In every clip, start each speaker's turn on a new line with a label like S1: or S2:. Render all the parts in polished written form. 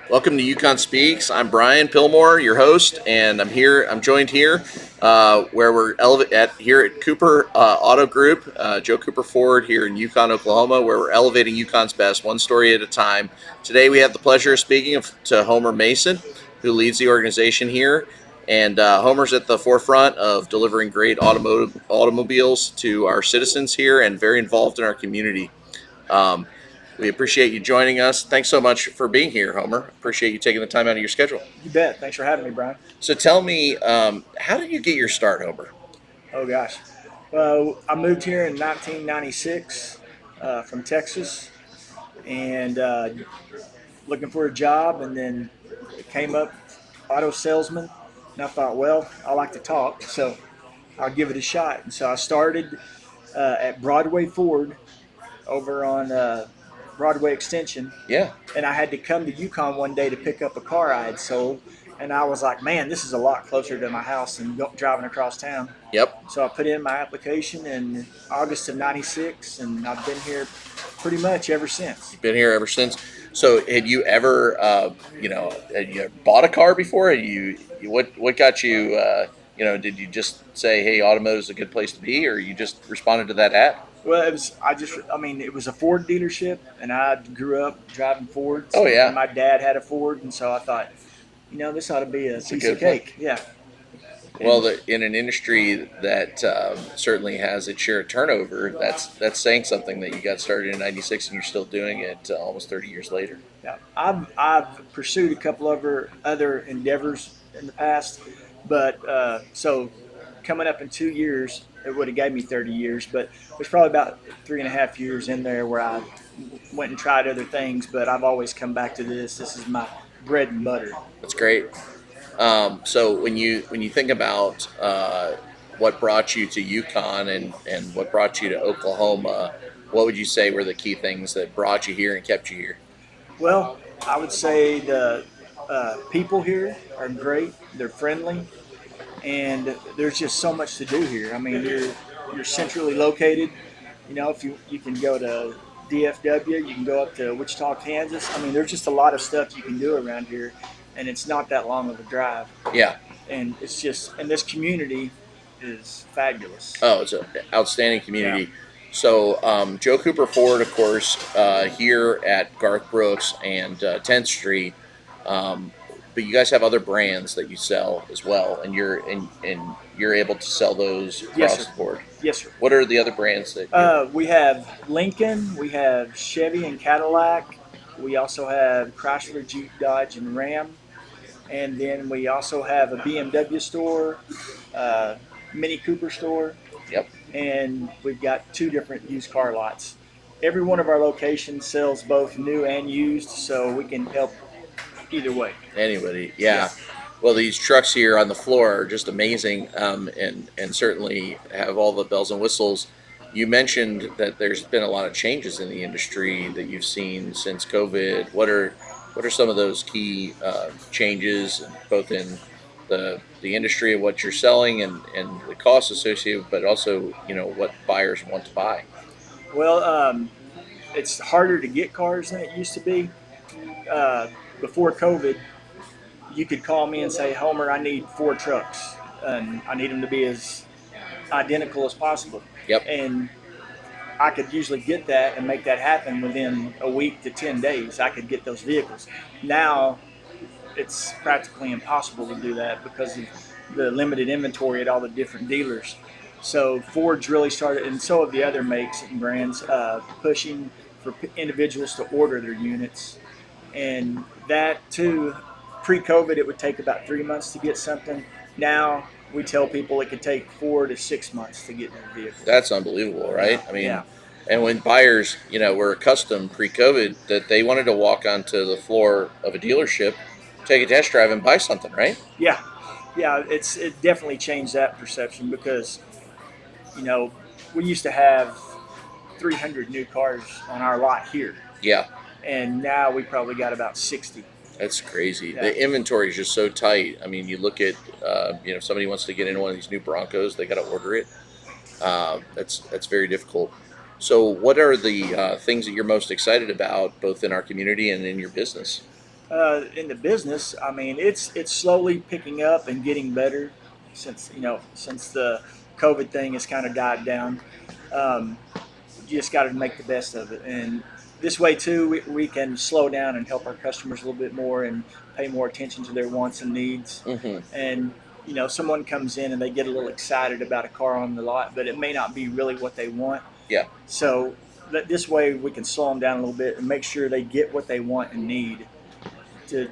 S1: Welcome to Yukon Speaks. I'm Brian Pillmore, your host, and I'm here. I'm joined here where we're here at Cooper Auto Group, Joe Cooper Ford here in Yukon, Oklahoma, where we're elevating Yukon's best one story at a time. Today, we have the pleasure of speaking to Homer Mason, who leads the organization here. And Homer's at the forefront of delivering great automobiles to our citizens here, and very involved in our community. Um, we appreciate you joining us. Thanks so much for being here, Homer. Appreciate you taking the time out of your schedule.
S2: You bet. Thanks for having me, Brian.
S1: So tell me, how did you get your start, Homer?
S2: Oh gosh. Well, I moved here in 1996 from Texas, and looking for a job, and then it came up auto salesman, and I thought, well, I like to talk, so I'll give it a shot. And so I started at Broadway Ford over on Broadway Extension,
S1: Yeah.
S2: and I had to come to Yukon one day to pick up a car I had sold. And I was like, man, this is a lot closer to my house than driving across town.
S1: Yep.
S2: So I put in my application in August of '96, and I've been here pretty much ever since.
S1: Been here ever since. So had you ever, had you bought a car before? What got you? Did you just say, "Hey, automotive is a good place to be," or you just responded to that ad?
S2: Well, it was a Ford dealership, and I grew up driving Fords.
S1: Oh yeah,
S2: And my dad had a Ford, and so I thought, this ought to be a
S1: it's a
S2: piece of
S1: good one.
S2: cake. Yeah.
S1: Well,
S2: And
S1: in an industry that certainly has its share of turnover, that's saying something that you got started in '96 and you're still doing it almost 30 years later.
S2: yeah, I've pursued a couple of other endeavors in the past, but so coming up in 2 years, it would have gave me 30 years, but there's probably about 3.5 years in there where I went and tried other things, but I've always come back to this. This is my bread and butter.
S1: That's great. So when you think about what brought you to Yukon and what brought you to Oklahoma, what would you say were the key things that brought you here and kept you here?
S2: Well, I would say the people here are great. They're friendly, and there's just so much to do here. I mean, you're centrally located. If you can go to DFW, you can go up to Wichita, Kansas. I mean, there's just a lot of stuff you can do around here, and it's not that long of a drive.
S1: Yeah.
S2: And this community is fabulous.
S1: Oh, it's an outstanding
S2: Yeah.
S1: community. So Joe Cooper Ford, of course, here at Garth Brooks and 10th Street. Um, but you guys have other brands that you sell as well, and you're able to sell those
S2: Yes,
S1: across
S2: sir.
S1: the board.
S2: Yes, sir.
S1: What are the other brands that you're?
S2: We have Lincoln, we have Chevy and Cadillac, we also have Chrysler, Jeep, Dodge, and Ram, and then we also have a BMW store, Mini Cooper store,
S1: Yep.
S2: and we've got two different used car lots. Every one of our locations sells both new and used, so we can help either way.
S1: Anybody? Yeah.
S2: Yeah.
S1: Well, these trucks here on the floor are just amazing, and certainly have all the bells and whistles. You mentioned that there's been a lot of changes in the industry that you've seen since COVID. What are some of those key changes, both in the industry of what you're selling and the costs associated, but also what buyers want to buy?
S2: Well, it's harder to get cars than it used to be. Before COVID, you could call me and say, Homer, I need 4 trucks, and I need them to be as identical as possible.
S1: Yep.
S2: And I could usually get that and make that happen within a week to 10 days. I could get those vehicles. Now, it's practically impossible to do that because of the limited inventory at all the different dealers. So Ford's really started, and so have the other makes and brands, pushing for individuals to order their units. And that too, pre-COVID, it would take about 3 months to get something. Now we tell people it could take 4 to 6 months to get their vehicle.
S1: That's unbelievable, right? I mean,
S2: Yeah,
S1: and when buyers, were accustomed pre-COVID that they wanted to walk onto the floor of a dealership, take a test drive, and buy something, right?
S2: yeah, yeah. It definitely changed that perception because you know we used to have 300 new cars on our lot here,
S1: Yeah,
S2: and now we probably got about 60.
S1: that's crazy.
S2: Yeah,
S1: The inventory is just so tight. I mean, you look at, if somebody wants to get into one of these new Broncos, they got to order it. That's very difficult. So, what are the things that you're most excited about, both in our community and in your business?
S2: In the business, I mean, it's slowly picking up and getting better since the COVID thing has kind of died down. Um, you just got to make the best of it, and this way too, we can slow down and help our customers a little bit more and pay more attention to their wants and needs.
S1: Hmm.
S2: And someone comes in and they get a little excited about a car on the lot, but it may not be really what they want.
S1: Yeah,
S2: So that this way we can slow them down a little bit and make sure they get what they want and need to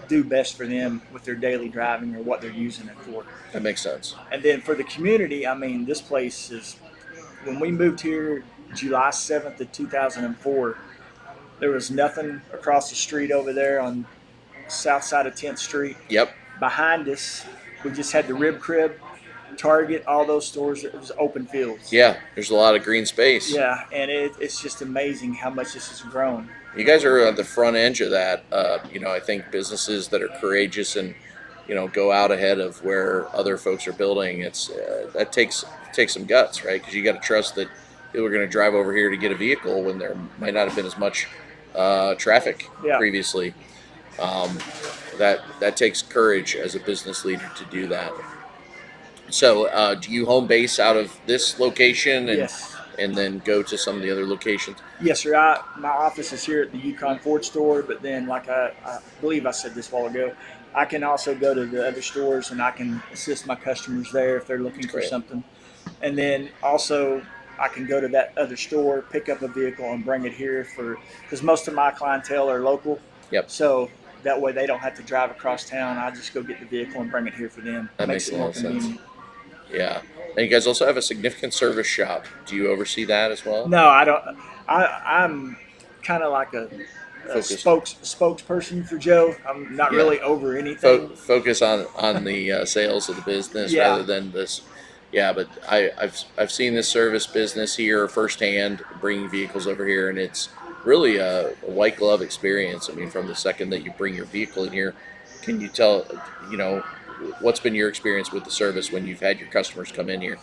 S2: do best for them with their daily driving or what they're using it for.
S1: that makes sense.
S2: And then for the community, I mean, this place is, when we moved here July 7th of 2004, there was nothing across the street over there on south side of 10th Street.
S1: Yep.
S2: Behind us, we just had the Rib Crib, Target, all those stores. It was open fields.
S1: Yeah, there's a lot of green space.
S2: Yeah, and it's just amazing how much this has grown.
S1: You guys are on the front edge of that. I think businesses that are courageous and go out ahead of where other folks are building. That takes some guts, right? Because you got to trust that people are going to drive over here to get a vehicle when there might not have been as much traffic
S2: Yeah.
S1: previously. That takes courage as a business leader to do that. So, do you home base out of this location
S2: Yes.
S1: and then go to some of the other locations?
S2: Yes, sir. My office is here at the Yukon Ford store, but then, like I believe I said this a while ago, I can also go to the other stores and I can assist my customers there if they're looking for
S1: Great.
S2: something. And then also, I can go to that other store, pick up a vehicle, and bring it here because most of my clientele are local.
S1: Yep.
S2: So that way they don't have to drive across town. I just go get the vehicle and bring it here for them.
S1: That makes a
S2: it
S1: lot
S2: more
S1: of sense.
S2: convenient.
S1: Yeah. And you guys also have a significant service shop. Do you oversee that as well?
S2: No, I don't. I'm kind of like a
S1: Focus.
S2: spokesperson for Joe. I'm not
S1: Yeah.
S2: really over anything.
S1: Focus on the sales of the business
S2: Yeah.
S1: rather than this. Yeah, but I've seen this service business here firsthand, bringing vehicles over here, and it's really a white glove experience. I mean, from the second that you bring your vehicle in here, can you tell, what's been your experience with the service when you've had your customers come in here?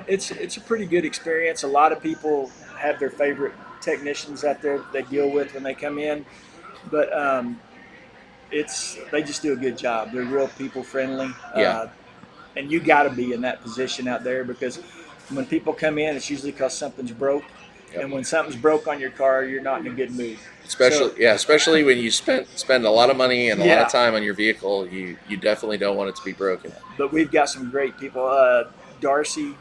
S2: It's a pretty good experience. A lot of people have their favorite technicians out there that they deal with when they come in, but they just do a good job. They're real people friendly.
S1: Yeah.
S2: And you got to be in that position out there because when people come in, it's usually because something's broke.
S1: Yep.
S2: And when something's broke on your car, you're not in a good mood.
S1: Especially when you spend a lot of money and a lot
S2: Yeah.
S1: of time on your vehicle, you definitely don't want it to be broken.
S2: But we've got some great people. Darcy,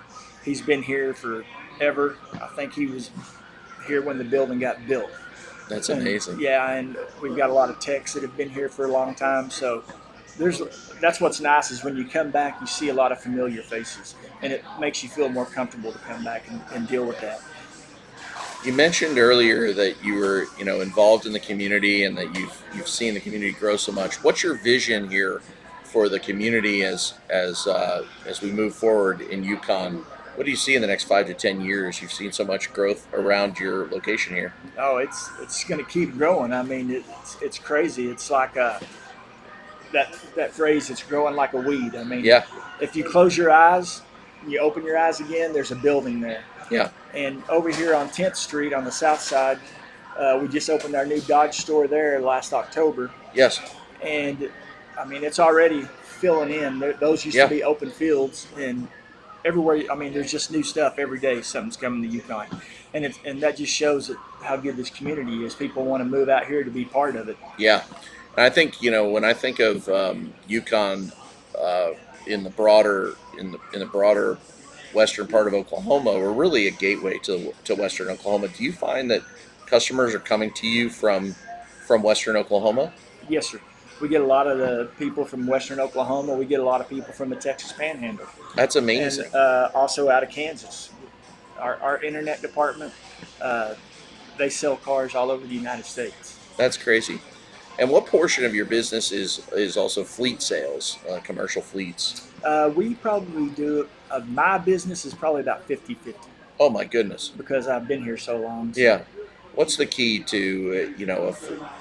S2: he's been here forever. I think he was here when the building got built.
S1: That's
S2: And,
S1: amazing.
S2: yeah, and we've got a lot of techs that have been here for a long time. So that's what's nice is when you come back, you see a lot of familiar faces, and it makes you feel more comfortable to come back and deal with that.
S1: You mentioned earlier that you were, involved in the community and that you've seen the community grow so much. What's your vision here for the community as we move forward in Yukon? What do you see in the next 5 to 10 years? You've seen so much growth around your location here.
S2: Oh, it's going to keep growing. I mean, it's crazy. It's like that phrase. It's growing like a weed. I mean,
S1: Yeah,
S2: if you close your eyes, you open your eyes again. There's a building there.
S1: yeah,
S2: And over here on 10th Street on the south side, we just opened our new Dodge store there last October.
S1: yes,
S2: And I mean, it's already filling in. Those used
S1: Yeah.
S2: to be open fields, and everywhere. I mean, there's just new stuff every day. Something's coming to Yukon, and that just shows how good this community is. People want to move out here to be part of it.
S1: yeah. And I think when I think of Yukon in the broader western part of Oklahoma, we're really a gateway to western Oklahoma. Do you find that customers are coming to you from western Oklahoma?
S2: Yes, sir. We get a lot of the people from western Oklahoma. We get a lot of people from the Texas Panhandle,
S1: That's amazing.
S2: and also out of Kansas. Our internet department, they sell cars all over the United States.
S1: That's crazy. And what portion of your business is also fleet sales, commercial fleets?
S2: We probably do, my business is probably about 50-50
S1: Oh my goodness.
S2: because I've been here so long. So
S1: Yeah. What's the key to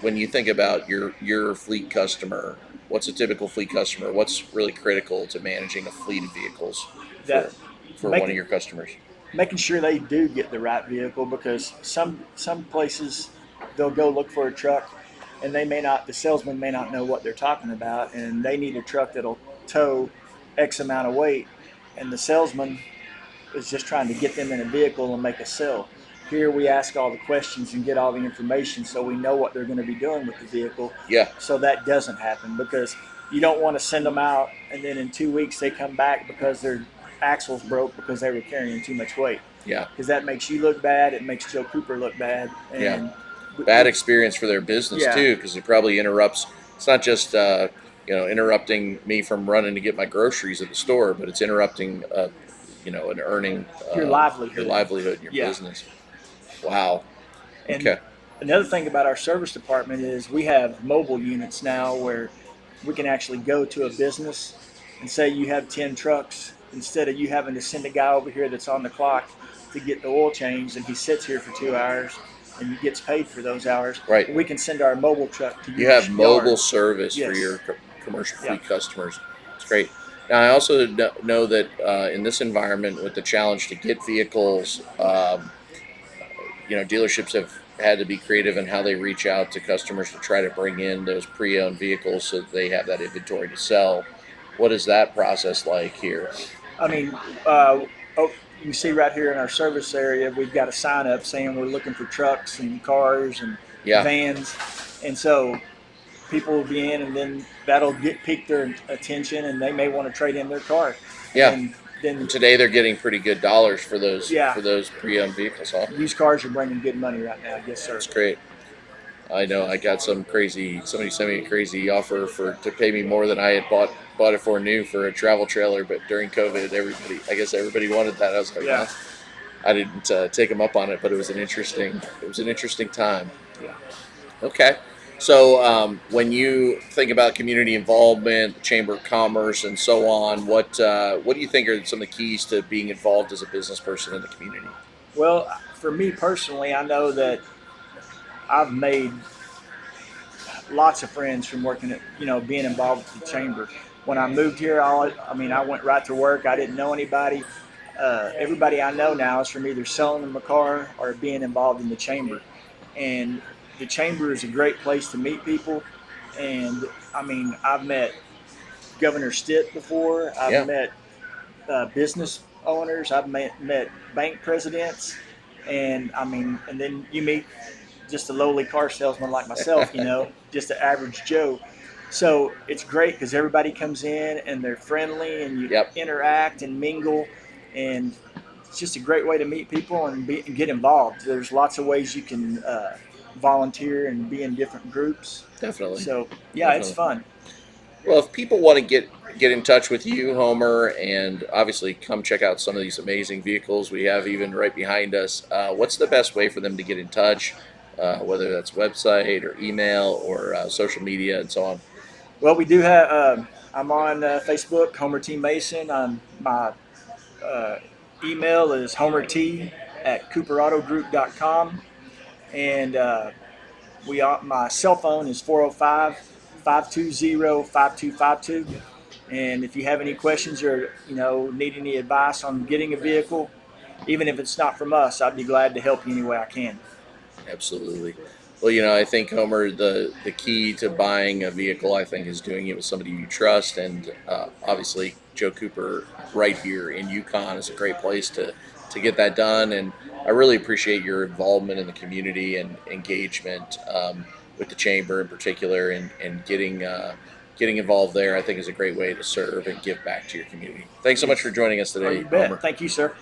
S1: when you think about your fleet customer? What's a typical fleet customer? What's really critical to managing a fleet of vehicles
S2: That
S1: for
S2: make
S1: one of
S2: it-
S1: your customers?
S2: Making sure they do get the right vehicle because some places they'll go look for a truck and the salesman may not know what they're talking about, and they need a truck that'll tow X amount of weight, and the salesman is just trying to get them in a vehicle and make a sale. Here we ask all the questions and get all the information so we know what they're going to be doing with the vehicle.
S1: Yeah.
S2: So that doesn't happen, because you don't want to send them out and then in 2 weeks they come back because their axles broke because they were carrying too much weight.
S1: Yeah.
S2: Because that makes you look bad. It makes Joe Cooper look bad. And
S1: Yeah. Bad experience for their business too, because it probably interrupts. It's not just interrupting me from running to get my groceries at the store, but it's interrupting an earning
S2: your livelihood,
S1: in your business. Wow.
S2: And
S1: okay.
S2: Another thing about our service department is we have mobile units now where we can actually go to a business and say you have 10 trucks, instead of you having to send a guy over here that's on the clock to get the oil changed, and he sits here for 2 hours and he gets paid for those hours.
S1: Right.
S2: We can send our mobile truck to
S1: you. Have mobile
S2: yard.
S1: service
S2: Yes.
S1: for your commercial fleet customers. It's great. Now, I also know that in this environment, with the challenge to get vehicles, dealerships have had to be creative in how they reach out to customers to try to bring in those pre-owned vehicles so that they have that inventory to sell. What is that process like here?
S2: I mean, you see right here in our service area, we've got a sign up saying we're looking for trucks and cars and vans. And so people will be in, and then that'll pique their attention, and they may want to trade in their car.
S1: Yeah.
S2: And then
S1: today they're getting pretty good dollars for those pre-owned vehicles, huh?
S2: Used cars are bringing good money right now. Yes, sir.
S1: That's great. I know. I got somebody sent me a crazy offer to pay me more than I had bought it for new for a travel trailer, but during COVID, everybody wanted that. I was like, well, I didn't take them up on it, but it was an interesting time.
S2: Yeah.
S1: Okay. So when you think about community involvement, the Chamber of Commerce, and so on, what do you think are some of the keys to being involved as a business person in the community?
S2: Well, for me personally, I know that I've made lots of friends from working at, being involved with the Chamber. When I moved here, I went right to work. I didn't know anybody. Everybody I know now is from either selling them a car or being involved in the Chamber. And the Chamber is a great place to meet people. And I've met Governor Stitt before. I've met business owners. I've met bank presidents. And then you meet just a lowly car salesman like myself, just an average Joe. So it's great because everybody comes in and they're friendly, and you interact and mingle, and it's just a great way to meet people and get involved. There's lots of ways you can volunteer and be in different groups.
S1: Definitely.
S2: So It's fun.
S1: Well, if people want to get in touch with you, Homer, and obviously come check out some of these amazing vehicles we have even right behind us, what's the best way for them to get in touch, whether that's website or email or social media and so on?
S2: Well, we do have. I'm on Facebook, Homer T. Mason. My email is homerT@cooperautogroup.com, and my cell phone is 405-520-5252. And if you have any questions or need any advice on getting a vehicle, even if it's not from us, I'd be glad to help you any way I can.
S1: Absolutely. Well, I think, Homer, the key to buying a vehicle, I think, is doing it with somebody you trust. And obviously, Joe Cooper right here in Yukon is a great place to get that done. And I really appreciate your involvement in the community and engagement with the Chamber in particular, and getting involved there, I think, is a great way to serve and give back to your community. Thanks so much for joining us today,
S2: You bet.
S1: Homer.
S2: Thank you, sir.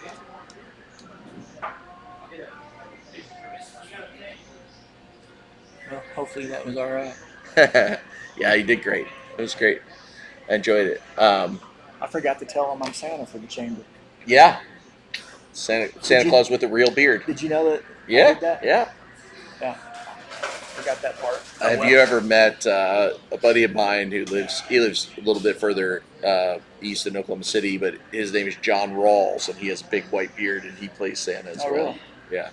S2: Well, hopefully that was all right.
S1: Yeah, you did great. It was great. I enjoyed it.
S2: I forgot to tell him I'm Santa for the Chamber.
S1: Yeah. Santa Claus with a real beard.
S2: Did you know that?
S1: Yeah.
S2: I did that?
S1: Yeah.
S2: Forgot that part.
S1: Have you ever met a buddy of mine who lives a little bit further east in Oklahoma City, but his name is John Rawls, and he has a big white beard, and he plays Santa as well.
S2: Really?
S1: Yeah.